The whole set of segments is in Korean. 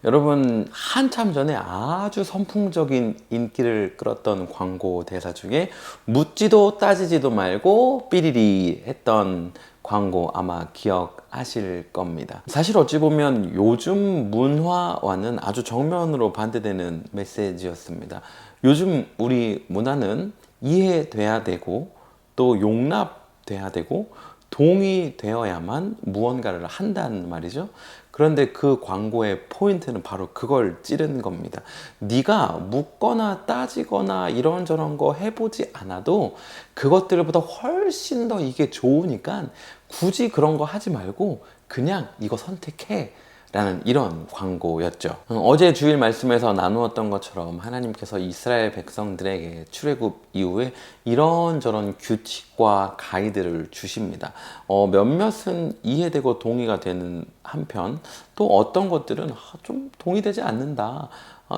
여러분, 한참 전에 아주 선풍적인 인기를 끌었던 광고 대사 중에 묻지도 따지지도 말고 삐리리 했던 광고 아마 기억하실 겁니다. 사실 어찌 보면 요즘 문화와는 아주 정면으로 반대되는 메시지였습니다. 요즘 우리 문화는 이해돼야 되고 또 용납돼야 되고 동의되어야만 무언가를 한다는 말이죠. 그런데 그 광고의 포인트는 바로 그걸 찌른 겁니다. 네가 묻거나 따지거나 이런저런 거 해보지 않아도 그것들보다 훨씬 더 이게 좋으니까 굳이 그런 거 하지 말고 그냥 이거 선택해 라는 이런 광고였죠. 어제 주일 말씀에서 나누었던 것처럼 하나님께서 이스라엘 백성들에게 출애굽 이후에 이런저런 규칙과 가이드를 주십니다. 몇몇은 이해되고 동의가 되는 한편 또 어떤 것들은 좀 동의되지 않는다.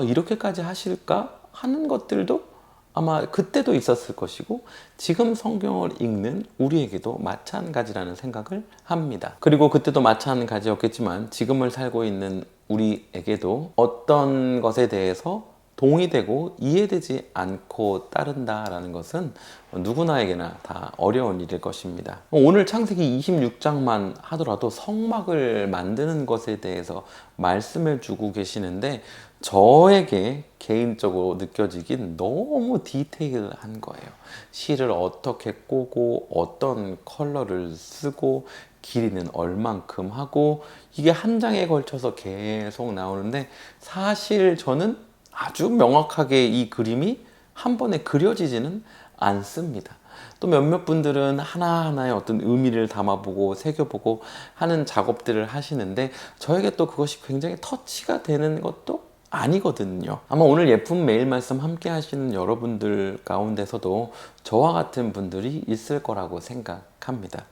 이렇게까지 하실까 하는 것들도 아마 그때도 있었을 것이고 지금 성경을 읽는 우리에게도 마찬가지라는 생각을 합니다. 그리고 그때도 마찬가지였겠지만 지금을 살고 있는 우리에게도 어떤 것에 대해서 동의되고 이해되지 않고 따른다라는 것은 누구나에게나 다 어려운 일일 것입니다. 오늘 창세기 26장만 하더라도 성막을 만드는 것에 대해서 말씀을 주고 계시는데 저에게 개인적으로 느껴지긴 너무 디테일한 거예요. 실을 어떻게 꼬고 어떤 컬러를 쓰고 길이는 얼만큼 하고 이게 한 장에 걸쳐서 계속 나오는데 사실 저는 아주 명확하게 이 그림이 한 번에 그려지지는 않습니다. 또 몇몇 분들은 하나하나의 어떤 의미를 담아보고 새겨보고 하는 작업들을 하시는데 저에게 또 그것이 굉장히 터치가 되는 것도 아니거든요. 아마 오늘 예쁜 매일 말씀 함께 하시는 여러분들 가운데서도 저와 같은 분들이 있을 거라고 생각합니다.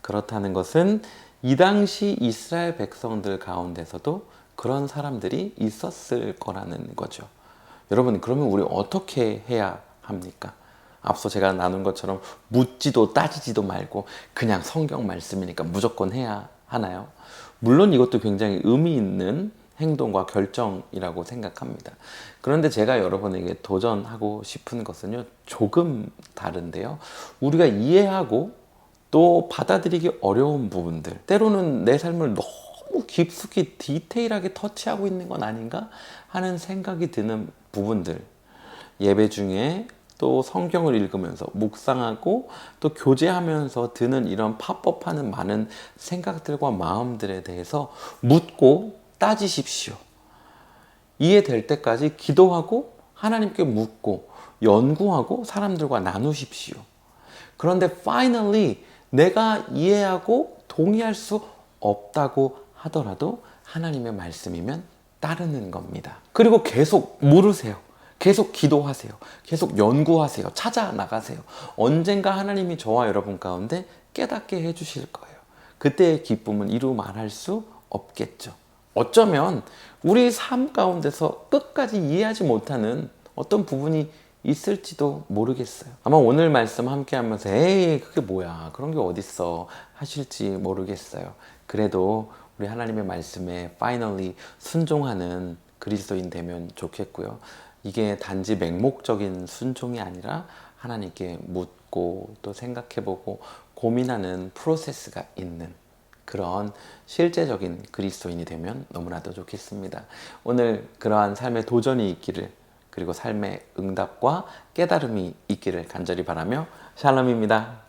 그렇다는 것은 이 당시 이스라엘 백성들 가운데서도 그런 사람들이 있었을 거라는 거죠. 여러분, 그러면 우리 어떻게 해야 합니까? 앞서 제가 나눈 것처럼 묻지도 따지지도 말고 그냥 성경 말씀이니까 무조건 해야 하나요? 물론 이것도 굉장히 의미 있는 행동과 결정이라고 생각합니다. 그런데 제가 여러분에게 도전하고 싶은 것은요, 조금 다른데요. 우리가 이해하고 또 받아들이기 어려운 부분들, 때로는 내 삶을 너무 깊숙이 디테일하게 터치하고 있는 건 아닌가 하는 생각이 드는 부분들, 예배 중에 또 성경을 읽으면서 묵상하고 또 교제하면서 드는 이런 팝업하는 많은 생각들과 마음들에 대해서 묻고 따지십시오. 이해될 때까지 기도하고 하나님께 묻고 연구하고 사람들과 나누십시오. 그런데 finally 내가 이해하고 동의할 수 없다고 하더라도 하나님의 말씀이면 따르는 겁니다. 그리고 계속 물으세요. 계속 기도하세요. 계속 연구하세요. 찾아 나가세요. 언젠가 하나님이 저와 여러분 가운데 깨닫게 해주실 거예요. 그때의 기쁨은 이루 말할 수 없겠죠. 어쩌면 우리 삶 가운데서 끝까지 이해하지 못하는 어떤 부분이 있을지도 모르겠어요. 아마 오늘 말씀 함께 하면서 에이 그게 뭐야 그런 게 어딨어 하실지 모르겠어요. 그래도 우리 하나님의 말씀에 finally 순종하는 그리스도인 되면 좋겠고요. 이게 단지 맹목적인 순종이 아니라 하나님께 묻고 또 생각해보고 고민하는 프로세스가 있는 그런 실제적인 그리스도인이 되면 너무나도 좋겠습니다. 오늘 그러한 삶의 도전이 있기를 그리고 삶의 응답과 깨달음이 있기를 간절히 바라며 샬롬입니다.